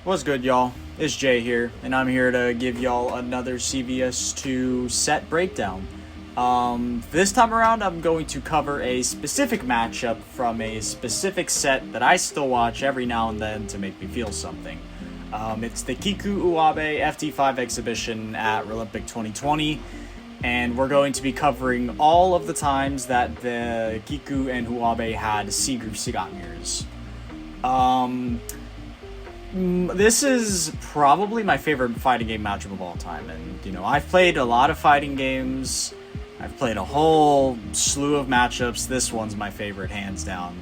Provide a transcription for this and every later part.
What's good, y'all? It's Jay here, and I'm here to give y'all another CvS2 set breakdown. This time around, I'm going to cover a specific matchup from a specific set that I still watch every now and then to make me feel something. It's the Kiku UWB FT5 exhibition at Olympic 2020, and we're going to be covering all of the times that the Kiku and UWB had C-Sagat mirrors. This is probably my favorite fighting game matchup of all time, and I've played a lot of fighting games. I've played a whole slew of matchups. This one's my favorite, hands down,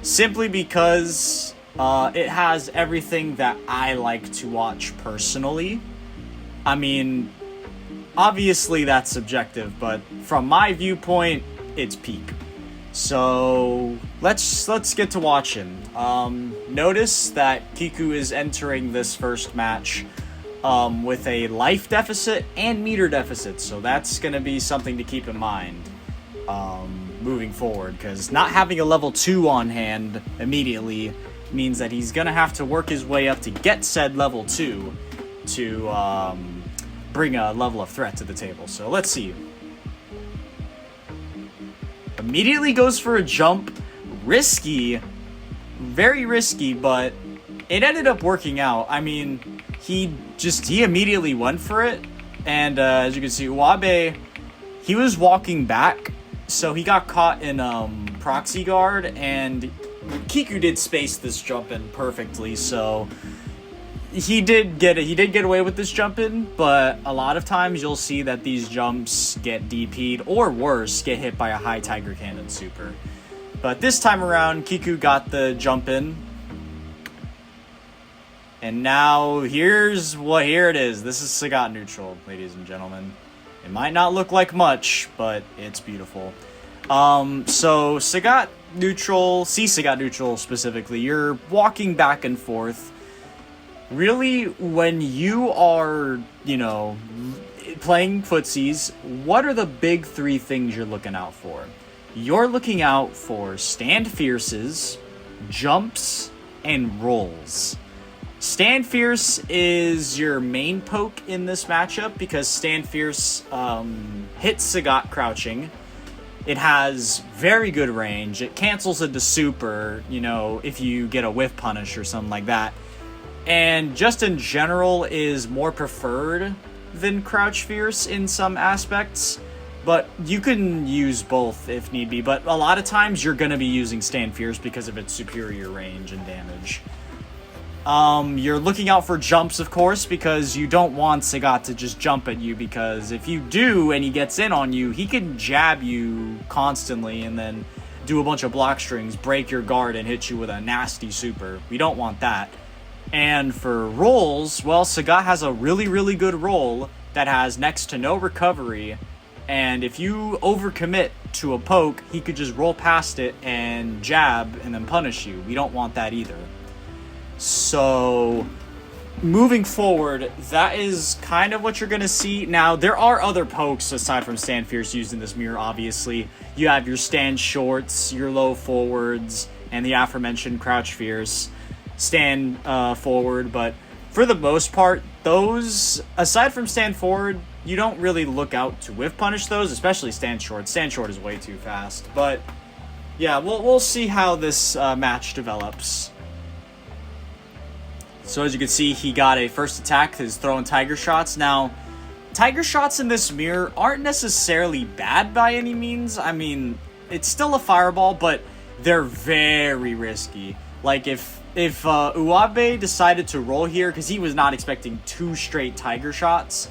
simply because it has everything that I like to watch personally. I mean, obviously that's subjective, but from my viewpoint, it's peak. So let's get to watching. Notice that Kiku is entering this first match with a life deficit and meter deficit, so that's going to be something to keep in mind moving forward, because not having a level 2 on hand immediately means that he's going to have to work his way up to get said level 2 to bring a level of threat to the table. So let's see. Immediately goes for a jump. Risky. Very risky, but it ended up working out. I mean, he immediately went for it. And as you can see, UWB, he was walking back, so he got caught in proxy guard, and Kiku did space this jump in perfectly, so he did get away with this jump in, but a lot of times you'll see that these jumps get DP'd, or worse, get hit by a high Tiger Cannon super. But this time around, Kiku got the jump in. And now here it is. This is Sagat neutral, ladies and gentlemen. It might not look like much, but it's beautiful. So Sagat neutral, C-Sagat neutral specifically, you're walking back and forth. Really, when you are, playing footsies, what are the big 3 things you're looking out for? You're looking out for stand fierces, jumps, and rolls. Stand fierce is your main poke in this matchup because stand fierce hits Sagat crouching. It has very good range. It cancels into super, if you get a whiff punish or something like that. And just in general is more preferred than Crouch Fierce in some aspects, but you can use both if need be, but a lot of times you're going to be using Stand Fierce because of its superior range and damage. You're looking out for jumps, of course, because you don't want Sagat to just jump at you, because if you do and he gets in on you, he can jab you constantly and then do a bunch of block strings, break your guard, and hit you with a nasty super. We don't want that. And for rolls, well, Sagat has a really, really good roll that has next to no recovery. And if you overcommit to a poke, he could just roll past it and jab and then punish you. We don't want that either. So, moving forward, that is kind of what you're going to see. Now, there are other pokes aside from Stand Fierce used in this mirror, obviously. You have your Stand Shorts, your Low Forwards, and the aforementioned Crouch Fierce. Stand forward, but for the most part, those, aside from stand forward, you don't really look out to whiff punish those, especially stand short. Stand short is way too fast, but yeah, we'll see how this match develops. So as you can see, he got a first attack, he's throwing Tiger Shots. Now, Tiger Shots in this mirror aren't necessarily bad by any means. I mean, it's still a fireball, but they're very risky. Like, if UWB decided to roll here, because he was not expecting 2 straight Tiger Shots,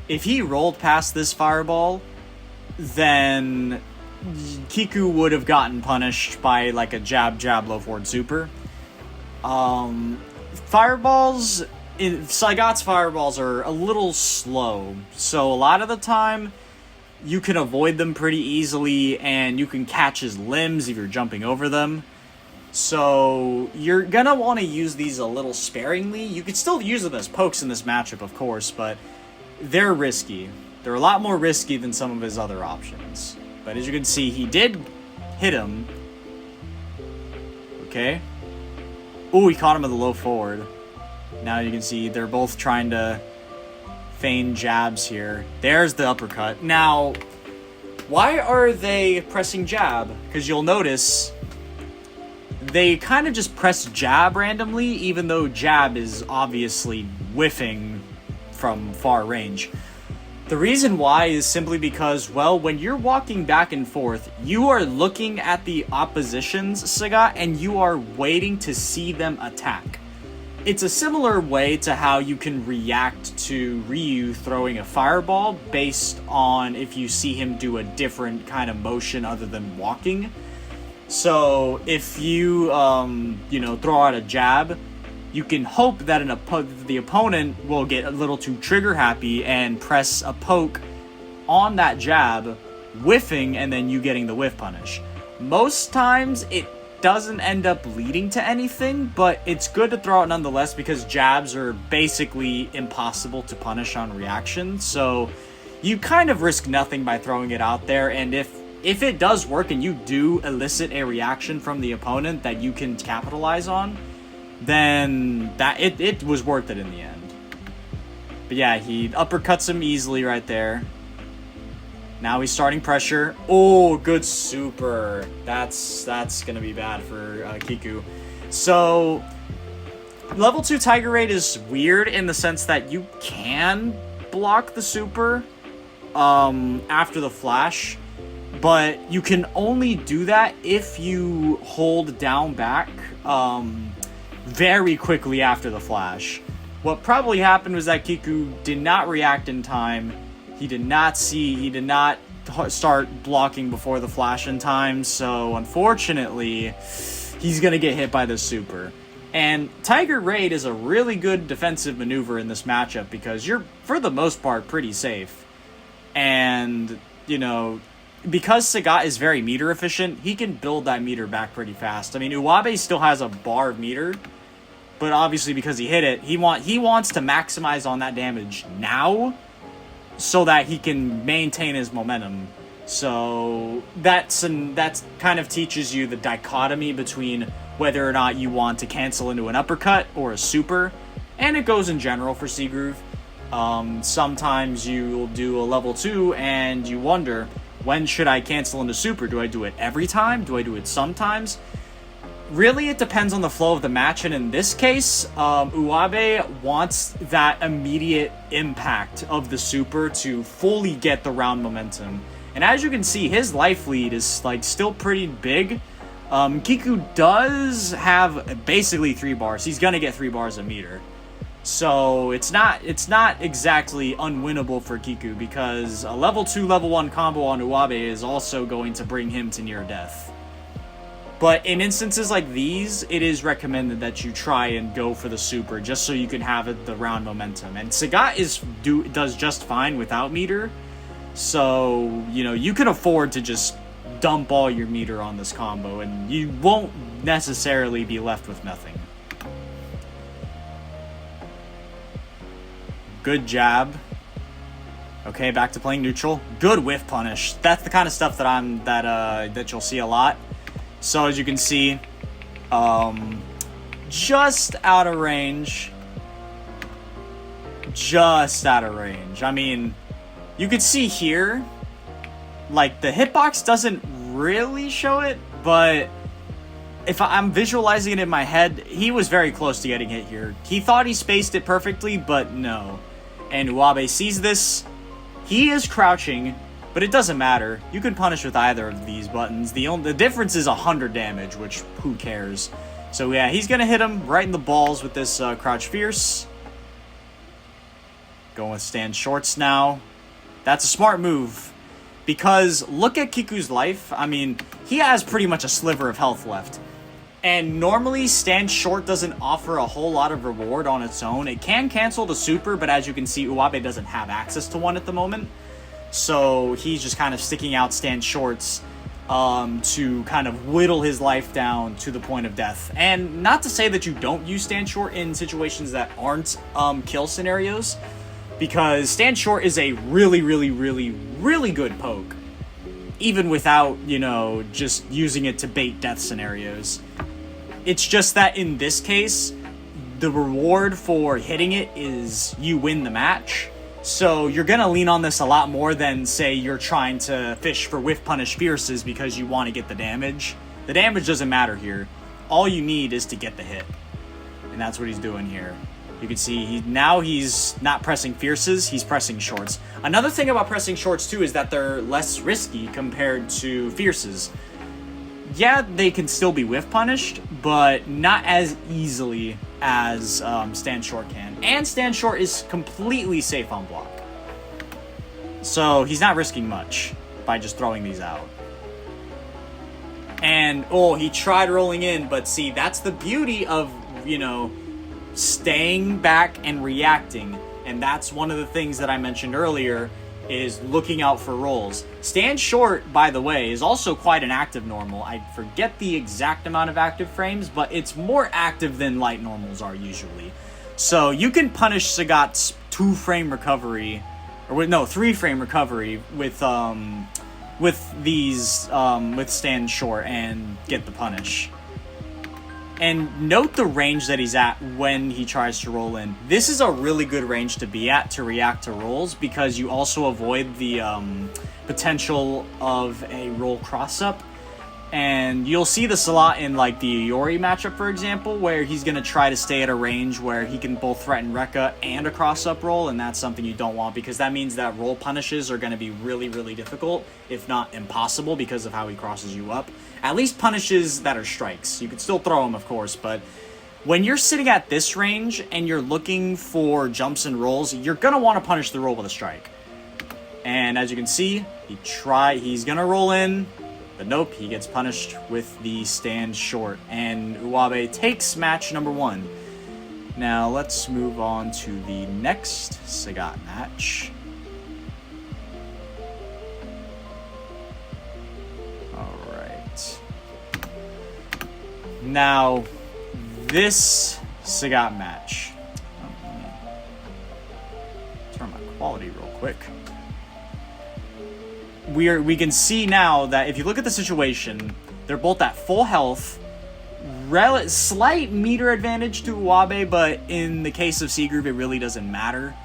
if he rolled past this fireball, then Kiku would have gotten punished by, like, a jab, low forward super. Fireballs, Sagat's fireballs are a little slow, so a lot of the time, you can avoid them pretty easily, and you can catch his limbs if you're jumping over them. So you're gonna want to use these a little sparingly. You could still use them as pokes in this matchup, of course, but they're risky. They're a lot more risky than some of his other options. But as you can see, he did hit him. Okay. Ooh, he caught him with a low forward. Now you can see they're both trying to feign jabs here. There's the uppercut. Now, why are they pressing jab? Because you'll notice they kind of just press jab randomly, even though jab is obviously whiffing from far range. The reason why is simply because, well, when you're walking back and forth, you are looking at the opposition's Sagat and you are waiting to see them attack. It's a similar way to how you can react to Ryu throwing a fireball based on if you see him do a different kind of motion other than walking. So if you, throw out a jab, you can hope that the opponent will get a little too trigger happy and press a poke on that jab, whiffing, and then you getting the whiff punish. Most times it doesn't end up leading to anything, but it's good to throw out nonetheless because jabs are basically impossible to punish on reaction. So you kind of risk nothing by throwing it out there, and if it does work and you do elicit a reaction from the opponent that you can capitalize on, then it was worth it in the end. But yeah, he uppercuts him easily right there. Now he's starting pressure. Oh, good super. That's gonna be bad for Kiku. So level 2 Tiger Raid is weird in the sense that you can block the super after the flash, but you can only do that if you hold down back very quickly after the flash. What probably happened was that Kiku did not react in time. He did not start blocking before the flash in time, so unfortunately, he's gonna get hit by the super. And Tiger Raid is a really good defensive maneuver in this matchup because you're, for the most part, pretty safe. And, because Sagat is very meter efficient, he can build that meter back pretty fast. I mean, UWB still has a bar meter, but obviously because he hit it, he wants to maximize on that damage now, so that he can maintain his momentum. So that kind of teaches you the dichotomy between whether or not you want to cancel into an uppercut or a super, and it goes in general for C-Groove. Sometimes you'll do a level 2 and you wonder, when should I cancel into super? Do I do it every time? Do I do it sometimes? Really, it depends on the flow of the match, and in this case, UWB wants that immediate impact of the super to fully get the round momentum. And as you can see, his life lead is still pretty big. Kiku does have basically 3 bars. He's gonna get 3 bars a meter. So it's not exactly unwinnable for Kiku because a level 2, level 1 combo on UWB is also going to bring him to near death. But in instances like these, it is recommended that you try and go for the super just so you can have the round momentum. And Sagat does just fine without meter. So, you can afford to just dump all your meter on this combo and you won't necessarily be left with nothing. Good jab. Okay, back to playing neutral. Good whiff punish. That's the kind of stuff that you'll see a lot. So as you can see, just out of range. Just out of range. I mean, you could see here, the hitbox doesn't really show it, but if I'm visualizing it in my head, he was very close to getting hit here. He thought he spaced it perfectly, but no. And UWB sees this. He is crouching, but it doesn't matter. You can punish with either of these buttons. The difference is 100 damage, which who cares? So yeah, he's gonna hit him right in the balls with this crouch fierce. Going with stand shorts now. That's a smart move. Because look at Kiku's life. I mean, he has pretty much a sliver of health left. And normally, stand short doesn't offer a whole lot of reward on its own. It can cancel the super, but as you can see, UWB doesn't have access to one at the moment. So he's just kind of sticking out stand shorts to kind of whittle his life down to the point of death. And not to say that you don't use stand short in situations that aren't kill scenarios, because stand short is a really, really, really, really good poke, even without, just using it to bait death scenarios. It's just that in this case, the reward for hitting it is you win the match. So you're going to lean on this a lot more than, say, you're trying to fish for whiff punish fierces because you want to get the damage. The damage doesn't matter here. All you need is to get the hit. And that's what he's doing here. You can see he's not pressing fierces, he's pressing shorts. Another thing about pressing shorts too is that they're less risky compared to fierces. Yeah, they can still be whiff punished, but not as easily as stand short can. And stand short is completely safe on block. So he's not risking much by just throwing these out. And, oh, he tried rolling in, but see, that's the beauty of, you know, staying back and reacting. And that's one of the things that I mentioned earlier, is looking out for rolls. Stand short, by the way, is also quite an active normal. I forget the exact amount of active frames, but it's more active than light normals are usually. So you can punish Sagat's 2-frame recovery, or no, 3-frame recovery with stand short and get the punish. And note the range that he's at when he tries to roll in. This is a really good range to be at to react to rolls, because you also avoid the potential of a roll cross-up. And you'll see this a lot in like the Iori matchup, for example, where he's going to try to stay at a range where he can both threaten Rekka and a cross-up roll, and that's something you don't want, because that means that roll punishes are going to be really, really difficult, if not impossible, because of how he crosses you up. At least punishes that are strikes. You can still throw them, of course, but when you're sitting at this range and you're looking for jumps and rolls, you're going to want to punish the roll with a strike. And as you can see, he's going to roll in, but nope, he gets punished with the stand short. And UWB takes match number 1. Now let's move on to the next Sagat match. Alright. Now, this Sagat match. Let me turn my quality real quick. We can see now that if you look at the situation, they're both at full health, slight meter advantage to UWB, but in the case of C group, it really doesn't matter.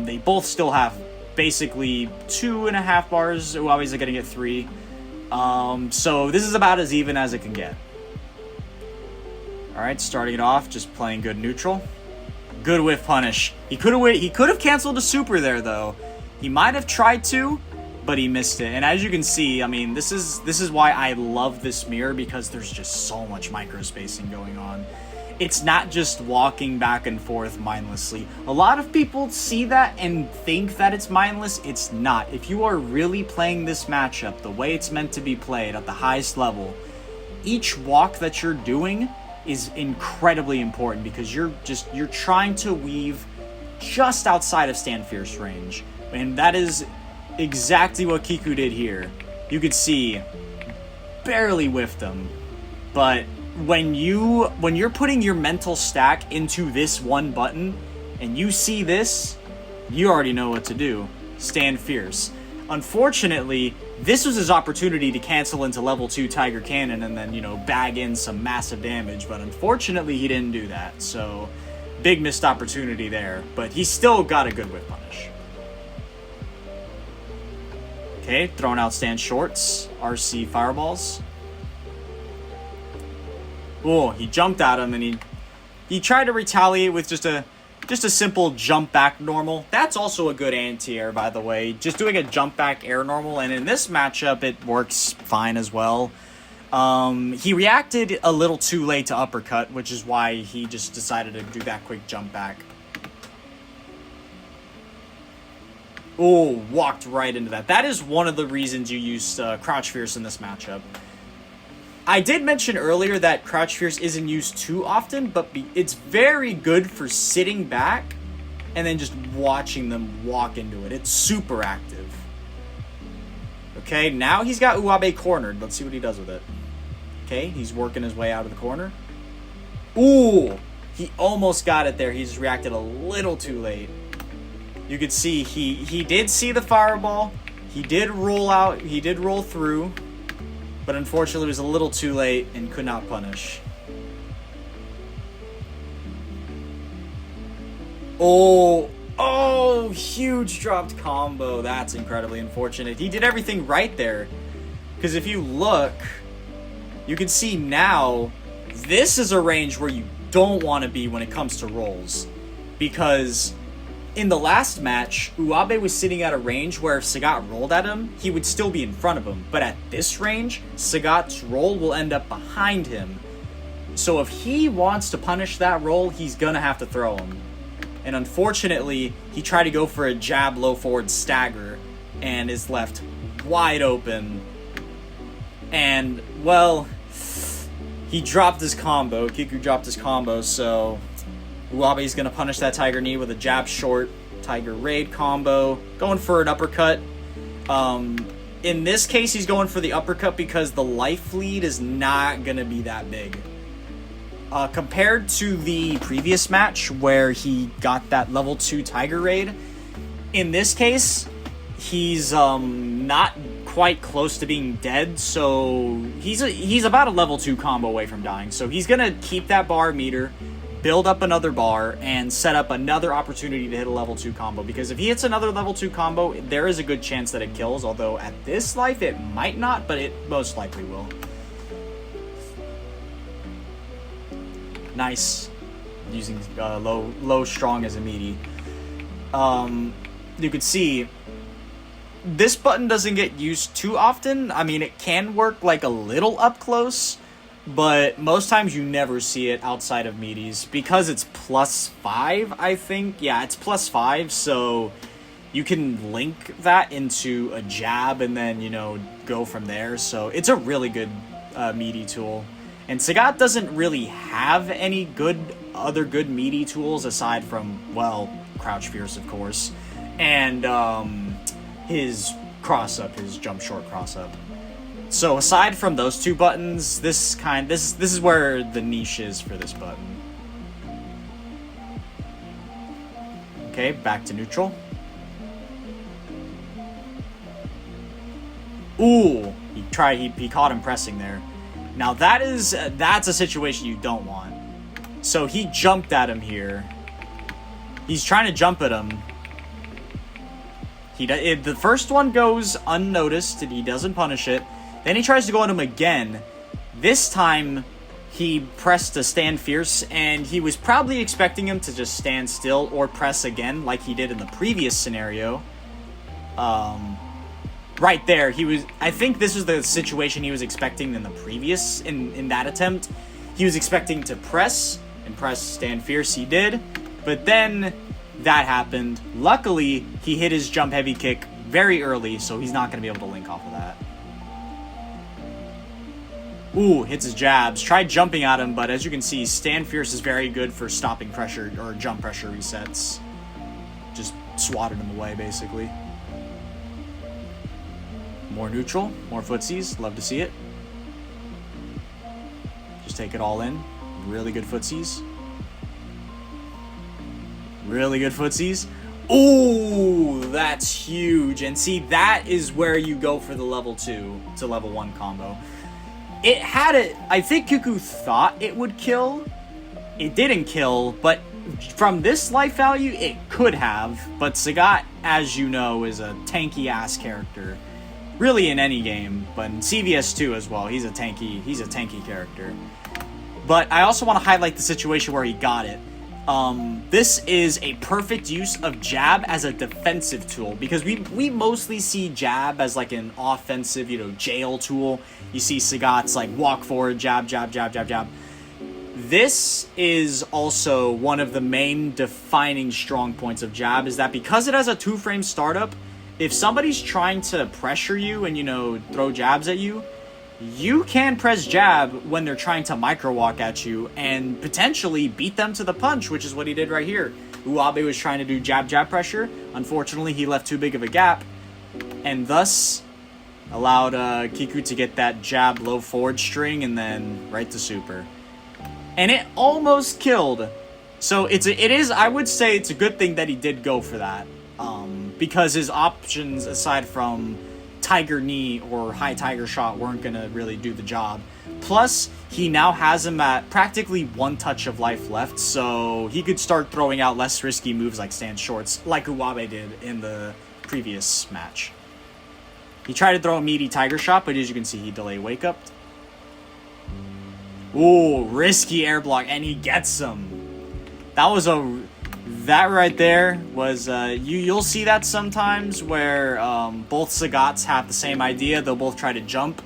They both still have basically 2.5 bars. UWB's going to get 3. So this is about as even as it can get. All right, starting it off, just playing good neutral. Good whiff punish. He could have canceled a super there though. He might have tried to, but he missed it. And as you can see, I mean, this is why I love this mirror, because there's just so much micro spacing going on. It's not just walking back and forth mindlessly. A lot of people see that and think that it's mindless. It's not. If you are really playing this matchup the way it's meant to be played at the highest level, each walk that you're doing is incredibly important, because you're trying to weave just outside of stand fierce range. And that is exactly what Kiku did here. You could see barely whiffed him, but when you're putting your mental stack into this one button and you see this, you already know what to do. Stand fierce. Unfortunately, this was his opportunity to cancel into level 2 Tiger Cannon and then, you know, bag in some massive damage, but unfortunately he didn't do that. So big missed opportunity there, but he still got a good whip punish. Okay, throwing out stand shorts, RC fireballs. Oh, he jumped at him and he tried to retaliate with just a simple jump back normal. That's also a good anti-air, by the way. Just doing a jump back air normal, and in this matchup it works fine as well. He reacted a little too late to uppercut, which is why he just decided to do that quick jump back. Oh, walked right into that. That is one of the reasons you use Crouch Fierce in this matchup. I did mention earlier that Crouch Fierce isn't used too often, but it's very good for sitting back and then just watching them walk into it. It's super active. Okay, now he's got UWB cornered. Let's see what he does with it. Okay, he's working his way out of the corner. Ooh, he almost got it there. He just reacted a little too late. You could see he did see the fireball. He did roll out. He did roll through. But unfortunately, it was a little too late and could not punish. Oh, huge dropped combo. That's incredibly unfortunate. He did everything right there. Because if you look, you can see now, this is a range where you don't want to be when it comes to rolls. Because in the last match, UWB was sitting at a range where if Sagat rolled at him, he would still be in front of him. But at this range, Sagat's roll will end up behind him. So if he wants to punish that roll, he's going to have to throw him. And unfortunately, he tried to go for a jab low forward stagger and is left wide open. And, well, he dropped his combo. Kiku dropped his combo, so UWB's going to punish that Tiger Knee with a jab short Tiger Raid combo. Going for an uppercut. In this case, he's going for the uppercut because the life lead is not going to be that big. Compared to the previous match where he got that level 2 Tiger Raid, in this case, he's not quite close to being dead, so he's about a level 2 combo away from dying. So he's going to keep that bar meter, build up another bar, and set up another opportunity to hit a level 2 combo. Because if he hits another level 2 combo, there is a good chance that it kills, although at this life it might not, but it most likely will. Nice. Using low strong as a meaty. You can see this button doesn't get used too often. I mean, it can work like a little up close, but most times you never see it outside of meaties because it's +5, I think. Yeah, it's +5, so you can link that into a jab and then, you know, go from there. So it's a really good meaty tool. And Sagat doesn't really have any other good meaty tools aside from, well, Crouch Fierce, of course, and his cross-up, his jump short cross-up. So aside from those two buttons, this is where the niche is for this button. Okay, back to neutral. Ooh, he caught him pressing there. Now that's a situation you don't want. So he jumped at him here. He's trying to jump at him. The first one goes unnoticed and he doesn't punish it. Then he tries to go at him again. This time he pressed a stand fierce and he was probably expecting him to just stand still or press again like he did in the previous scenario. Right there, I think this was the situation he was expecting in the previous, in that attempt. He was expecting to press, and press stand fierce, he did. But then, that happened. Luckily, he hit his jump heavy kick very early, so he's not going to be able to link off of that. Ooh, hits his jabs. Tried jumping at him, but as you can see, stand fierce is very good for stopping pressure, or jump pressure resets. Just swatted him away, basically. More neutral, more footsies, love to see it. Just take it all in. Really good footsies. Really good footsies. Ooh, that's huge. And see, that is where you go for the level 2 to level 1 combo. I think Kiku thought it would kill. It didn't kill, but from this life value, it could have. But Sagat, as you know, is a tanky ass character. Really in any game, but in CvS2 as well, he's a tanky character. But I also want to highlight the situation where he got it. This is a perfect use of jab as a defensive tool, because we mostly see jab as like an offensive, jail tool. You see Sagat's like walk forward, jab, jab, jab, jab, jab. This is also one of the main defining strong points of jab, is that because it has a 2-frame startup, if somebody's trying to pressure you and, throw jabs at you, you can press jab when they're trying to micro walk at you and potentially beat them to the punch, which is what he did right here. UWB was trying to do jab, jab pressure. Unfortunately, he left too big of a gap and thus allowed Kiku to get that jab low forward string and then right to super. And it almost killed. So I would say it's a good thing that he did go for that. Because his options, aside from Tiger Knee or High Tiger Shot, weren't going to really do the job. Plus, he now has him at practically 1 touch of life left, so he could start throwing out less risky moves like stand shorts, like UWB did in the previous match. He tried to throw a meaty tiger shot, but as you can see, he delayed wake up. Ooh, risky air block, and he gets him. That right there was, you'll see that sometimes where both Sagats have the same idea. They'll both try to jump.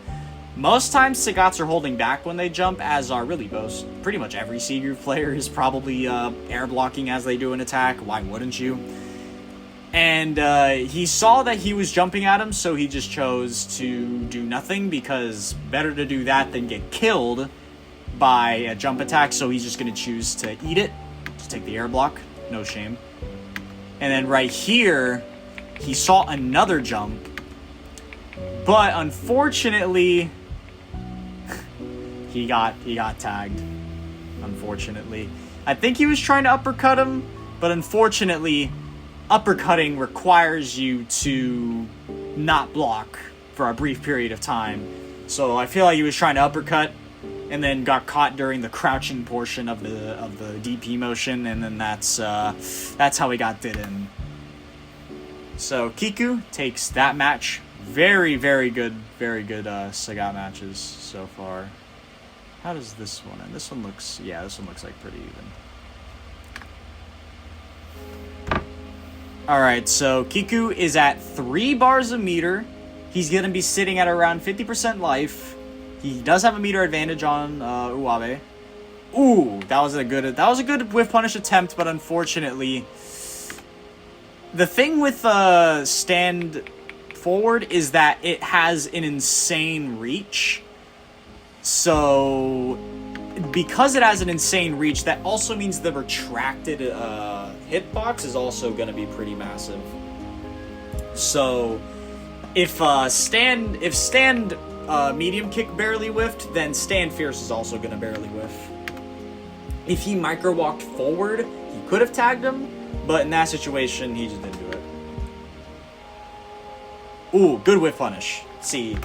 Most times Sagats are holding back when they jump, as are really pretty much every C group player is probably air blocking as they do an attack. Why wouldn't you? And he saw that he was jumping at him, so he just chose to do nothing, because better to do that than get killed by a jump attack. So he's just going to choose to eat it, just take the air block, no shame. And then right here, he saw another jump, but unfortunately, he got tagged. Unfortunately, I think he was trying to uppercut him, but unfortunately, uppercutting requires you to not block for a brief period of time. So I feel like he was trying to uppercut, and then got caught during the crouching portion of the DP motion, and then that's how he got did in. So Kiku takes that match. Very, very good Sagat matches so far. How does this one end? This one looks like pretty even. Alright, so Kiku is at 3 bars a meter. He's going to be sitting at around 50% life. He does have a meter advantage on UWB. Ooh, that was a good whiff punish attempt, but unfortunately, the thing with stand forward is that it has an insane reach. So because it has an insane reach, that also means the retracted hitbox is also going to be pretty massive. So if stand medium kick barely whiffed, then stand fierce is also going to barely whiff. If he micro walked forward, he could have tagged him, but in that situation, he just didn't do it. Ooh, good whiff punish. See,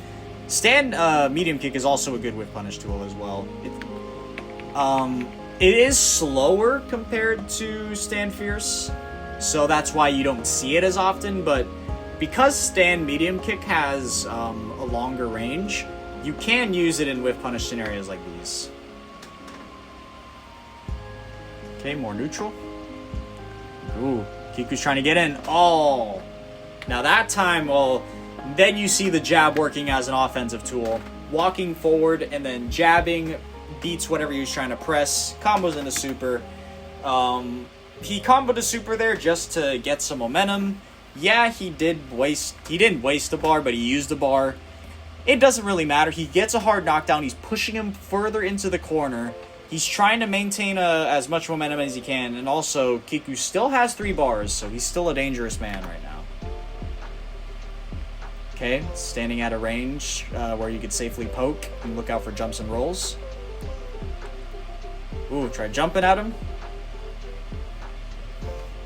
stand medium kick is also a good whiff punish tool as well. It is slower compared to stand fierce, so that's why you don't see it as often, but because stand medium kick has a longer range, you can use it in whiff punish scenarios like these. Okay, more neutral. Ooh, Kiku's trying to get in. Oh! Now that time, well, then you see the jab working as an offensive tool. Walking forward and then jabbing beats whatever he was trying to press. Combos into super. He comboed a super there just to get some momentum. Yeah, he didn't waste a bar, but he used a bar. It doesn't really matter. He gets a hard knockdown. He's pushing him further into the corner. He's trying to maintain as much momentum as he can. And also, Kiku still has 3 bars, so he's still a dangerous man right now. Okay, standing at a range where you could safely poke and look out for jumps and rolls. Ooh, try jumping at him.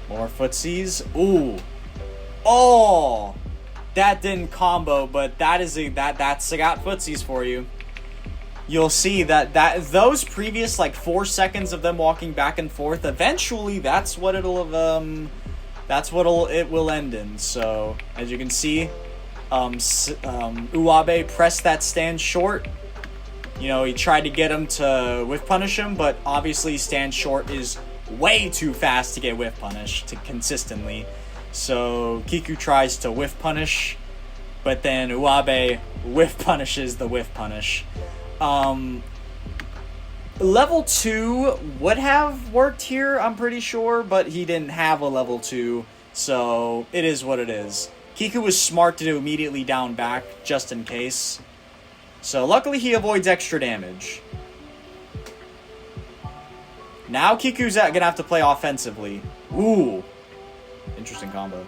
More footsies. Ooh. Oh! That didn't combo, but that's Sagat footsies for you. You'll see that those previous like 4 seconds of them walking back and forth, eventually that's what it will end in. So as you can see, UWB pressed that stand short. You know, he tried to get him to whiff punish him, but obviously stand short is way too fast to get whiff punished consistently. So Kiku tries to whiff punish, but then UWB whiff punishes the whiff punish. Level 2 would have worked here, I'm pretty sure, but he didn't have a level 2, so it is what it is. Kiku was smart to immediately down back, just in case. So luckily he avoids extra damage. Now Kiku's gonna have to play offensively. Ooh. Interesting combo.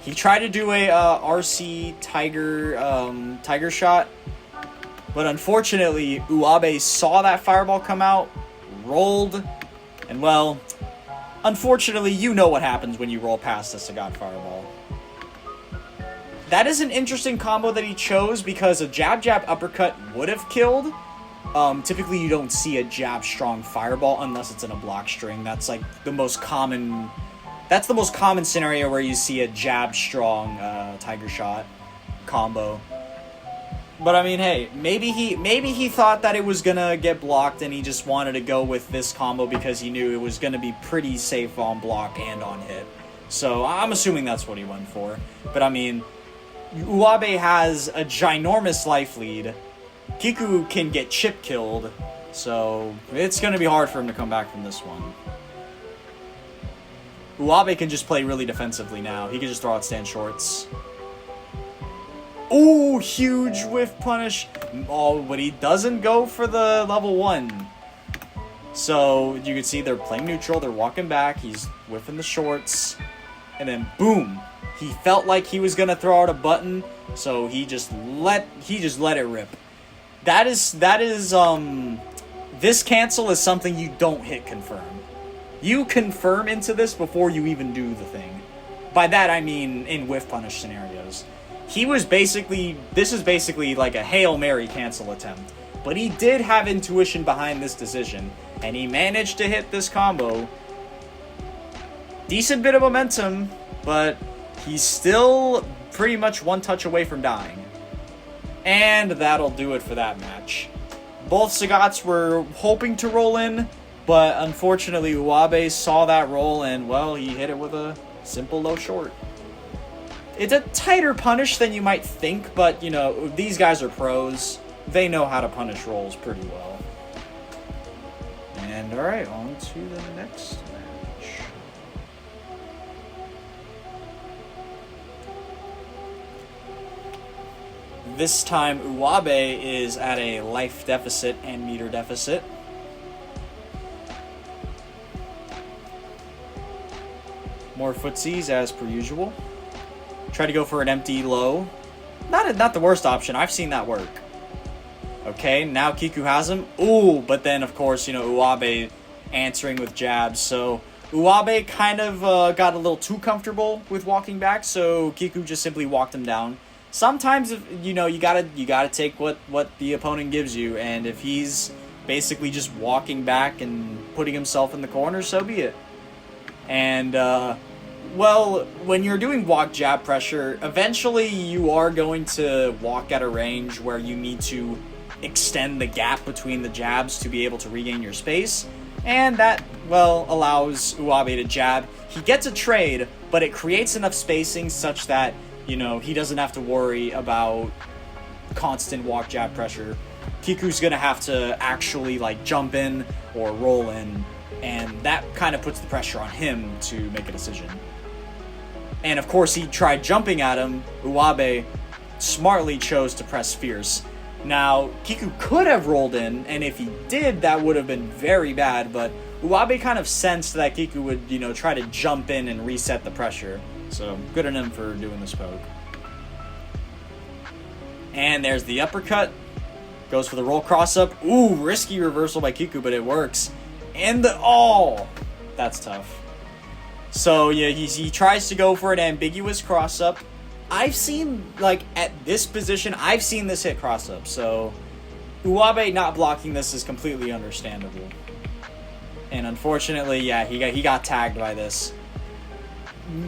He tried to do a RC tiger shot, but unfortunately UWB saw that fireball come out, rolled, and well, unfortunately you know what happens when you roll past a Sagat fireball. That is an interesting combo that he chose because a jab uppercut would have killed. Typically you don't see a jab strong fireball unless it's in a block string. That's like the most common. That's the most common scenario where you see a jab strong tiger shot combo. But I mean, hey, maybe he thought that it was gonna get blocked and he just wanted to go with this combo because he knew it was gonna be pretty safe on block and on hit. So I'm assuming that's what he went for. But I mean, UWB has a ginormous life lead. Kiku can get chip killed, so it's gonna be hard for him to come back from this one. UWB can just play really defensively now. He can just throw out stand shorts. Ooh, huge whiff punish. Oh, but he doesn't go for the level 1. So you can see they're playing neutral. They're walking back. He's whiffing the shorts. And then boom. He felt like he was going to throw out a button. So he just let it rip. This cancel is something you don't hit confirm. You confirm into this before you even do the thing. By that I mean in whiff punish scenarios. This is basically like a Hail Mary cancel attempt. But he did have intuition behind this decision, and he managed to hit this combo. Decent bit of momentum, but he's still pretty much one touch away from dying. And that'll do it for that match. Both Sagats were hoping to roll in, but unfortunately UWB saw that roll and, well, he hit it with a simple low short. It's a tighter punish than you might think, but, you know, these guys are pros. They know how to punish rolls pretty well. And, alright, on to the next match. This time, UWB is at a life deficit and meter deficit. More footsies as per usual. Try to go for an empty low. Not the worst option. I've seen that work. Okay, now Kiku has him. Ooh, but then, of course, you know, UWB answering with jabs. So UWB kind of got a little too comfortable with walking back, so Kiku just simply walked him down. Sometimes, you know, you gotta take what the opponent gives you, and if he's basically just walking back and putting himself in the corner, so be it. And, well, when you're doing walk jab pressure, eventually you are going to walk at a range where you need to extend the gap between the jabs to be able to regain your space. And that, well, allows UWB to jab. He gets a trade, but it creates enough spacing such that, you know, he doesn't have to worry about constant walk jab pressure. Kiku's gonna have to actually, like, jump in or roll in, and that kind of puts the pressure on him to make a decision. And of course he tried jumping at him. UWB smartly chose to press fierce. Now, Kiku could have rolled in, and if he did, that would have been very bad, but UWB kind of sensed that Kiku would, you know, try to jump in and reset the pressure. So, good on him for doing this poke. And there's the uppercut. Goes for the roll cross-up. Ooh, risky reversal by Kiku, but it works. And the... oh! That's tough. So, yeah, he tries to go for an ambiguous cross-up. I've seen, like, at this position, I've seen this hit cross-up. So, UWB not blocking this is completely understandable. And unfortunately, yeah, he got tagged by this.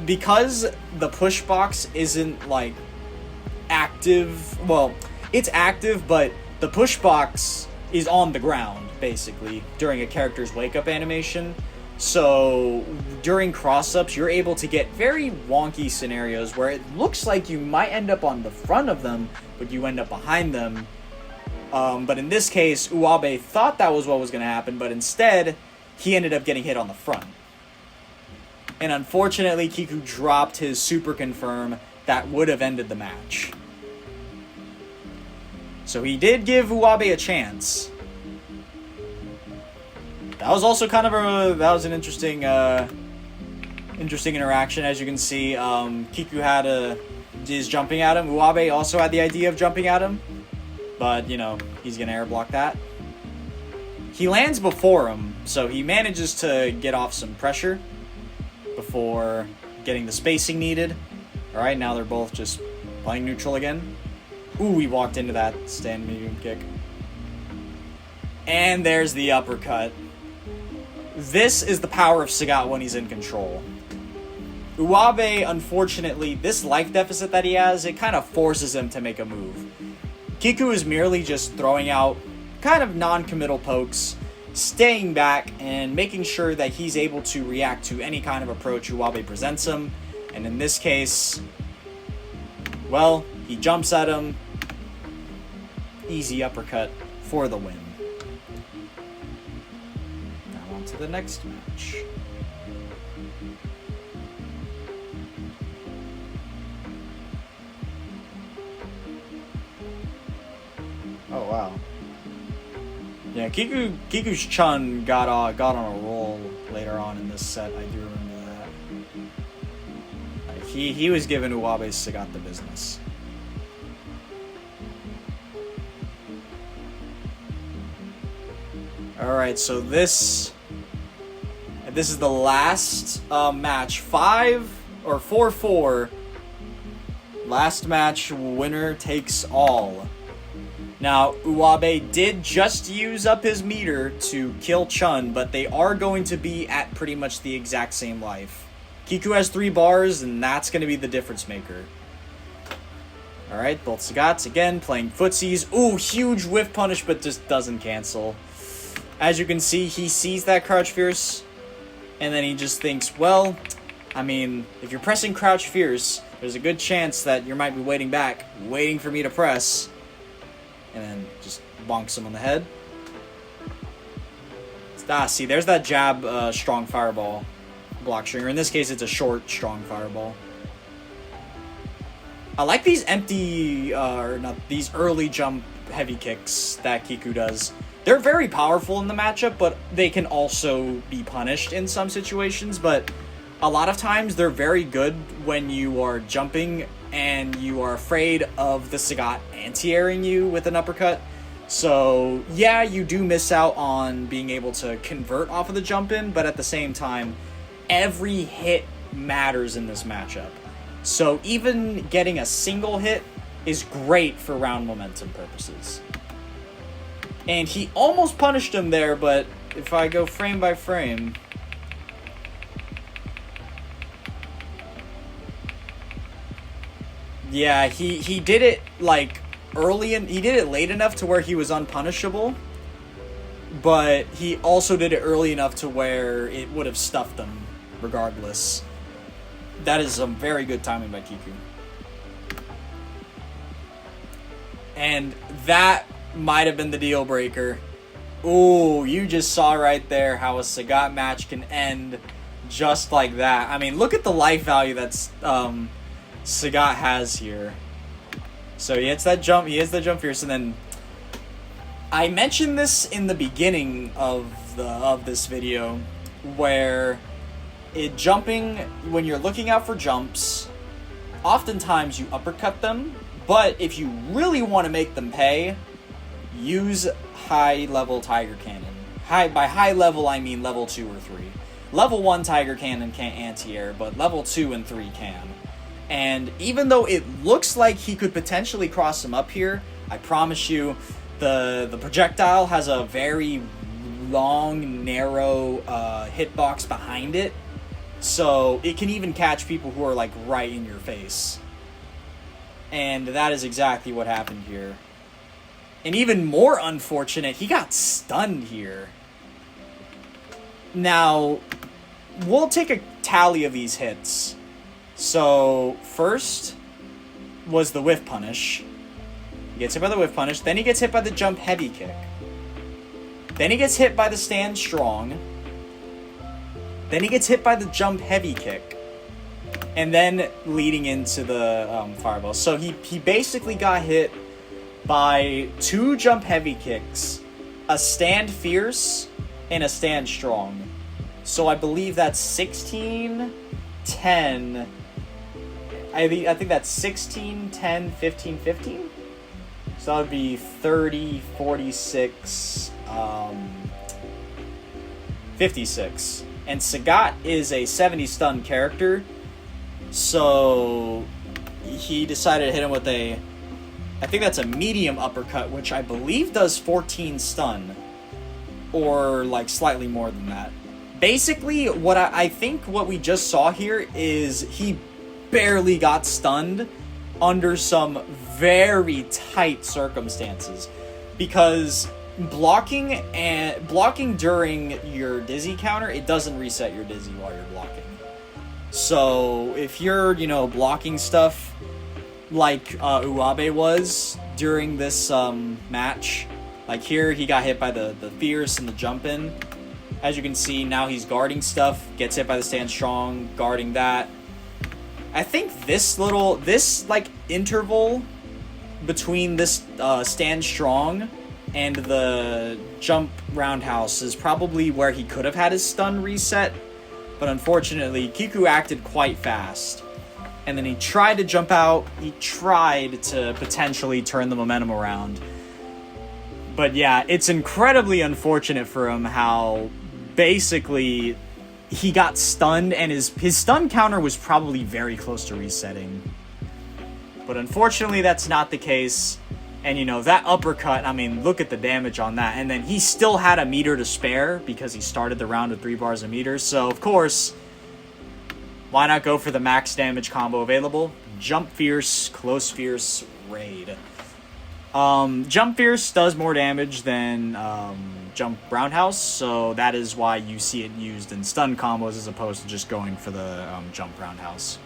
Because the push box isn't, like, active... well, it's active, but the push box is on the ground, basically, during a character's wake-up animation. So, during cross-ups, you're able to get very wonky scenarios where it looks like you might end up on the front of them, but you end up behind them. But in this case, UWB thought that was what was going to happen, but instead, he ended up getting hit on the front. And unfortunately, Kiku dropped his super confirm that would have ended the match. So he did give UWB a chance. That was also kind of an interesting interaction. As you can see, Kiku is jumping at him. UWB also had the idea of jumping at him, but, you know, he's gonna air block that. He lands before him, so he manages to get off some pressure before getting the spacing needed. Alright, now they're both just Playing neutral again. Ooh, he walked into that stand medium kick. And there's the uppercut. This is the power of Sagat when he's in control. UWB, unfortunately, this life deficit that he has, it kind of forces him to make a move. Kiku is merely just throwing out kind of non-committal pokes, staying back, and making sure that he's able to react to any kind of approach UWB presents him. And in this case, well, he jumps at him. Easy uppercut for the win. Now on to the next match. Oh wow. Yeah, Kiku's Chun got on a roll later on in this set. I do remember that. Like, he was giving UWB Sagat the business. All right, so this is the last match, 4-4. Last match, winner takes all. Now, UWB did just use up his meter to kill Chun, but they are going to be at pretty much the exact same life. Kiku has 3 bars, and that's going to be the difference maker. Alright, both Sagats again playing footsies. Ooh, huge whiff punish, but just doesn't cancel. As you can see, he sees that crouch fierce, and then he just thinks, well, I mean, if you're pressing crouch fierce, there's a good chance that you might be waiting back, waiting for me to press. And then just bonks him on the head. See, there's that jab strong fireball block stringer. In this case, it's a short, strong fireball. I like these empty, or not, these early jump heavy kicks that Kiku does. They're very powerful in the matchup, but they can also be punished in some situations. But a lot of times, they're very good when you are jumping and you are afraid of the Sagat anti-airing you with an uppercut. So, yeah, you do miss out on being able to convert off of the jump in, but at the same time, every hit matters in this matchup. So even getting a single hit is great for round momentum purposes. And he almost punished him there, but if I go frame by frame... Yeah, he did it like early, and he did it late enough to where he was unpunishable, but he also did it early enough to where it would have stuffed him regardless. That is some very good timing by Kiku. And that might have been the deal breaker. Ooh, you just saw right there how a Sagat match can end just like that. I mean, look at the life value that's Sagat has here. So he hits that jump, he hits the jump fierce, and then I mentioned this in the beginning of this video, where jumping, when you're looking out for jumps, oftentimes you uppercut them, but if you really want to make them pay, use high level Tiger Cannon. By high level I mean level 2 or 3. Level 1 Tiger Cannon can't anti-air, but level 2 and 3 can. And even though it looks like he could potentially cross him up here, I promise you, the projectile has a very long, narrow hitbox behind it. So it can even catch people who are like right in your face. And that is exactly what happened here. And even more unfortunate, he got stunned here. Now, we'll take a tally of these hits. So, first was the whiff punish. He gets hit by the whiff punish. Then he gets hit by the jump heavy kick. Then he gets hit by the stand strong. Then he gets hit by the jump heavy kick. And then leading into the fireball. So he basically got hit by 2 jump heavy kicks, a stand fierce, and a stand strong. So I believe that's 16, 10... I think that's 16, 10, 15, 15. So that would be 30, 46, 56. And Sagat is a 70 stun character. So he decided to hit him with a, I think that's a medium uppercut, which I believe does 14 stun. Or, like, slightly more than that. Basically, what I think what we just saw here is he barely got stunned under some very tight circumstances. Because blocking during your dizzy counter, it doesn't reset your dizzy while you're blocking. So, if you're, you know, blocking stuff like UWB was during this match, like here, he got hit by the Fierce and the jump in. As you can see, now he's guarding stuff, gets hit by the Stand Strong, guarding that. I think this like, interval between this Stand Strong and the jump roundhouse is probably where he could have had his stun reset. But unfortunately, Kiku acted quite fast. And then he tried to jump out. He tried to potentially turn the momentum around. But yeah, it's incredibly unfortunate for him how basically he got stunned and his stun counter was probably very close to resetting. But unfortunately, that's not the case. And you know, that uppercut, I mean, look at the damage on that. And then he still had a meter to spare because he started the round with 3 bars a meter. So, of course, why not go for the max damage combo available? Jump Fierce, Close Fierce, Raid. Jump Fierce does more damage than Jump Roundhouse, so that is why you see it used in stun combos as opposed to just going for the Jump Roundhouse.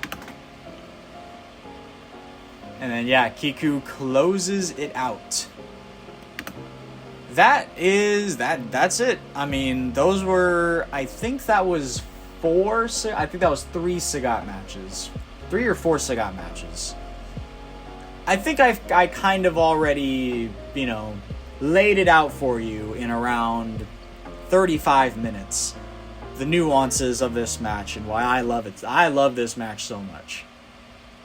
And then, yeah, Kiku closes it out. That's it. I mean, those were, I think that was 3 Sagat matches. 3 or 4 Sagat matches. I think I kind of already, you know, laid it out for you in around 35 minutes. The nuances of this match and why I love it. I love this match so much.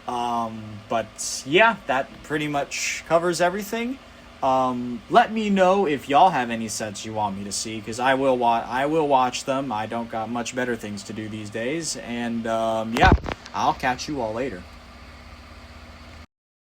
But yeah, that pretty much covers everything. Let me know if y'all have any sets you want me to see, because I will watch them. I don't got much better things to do these days. And yeah, I'll catch you all later.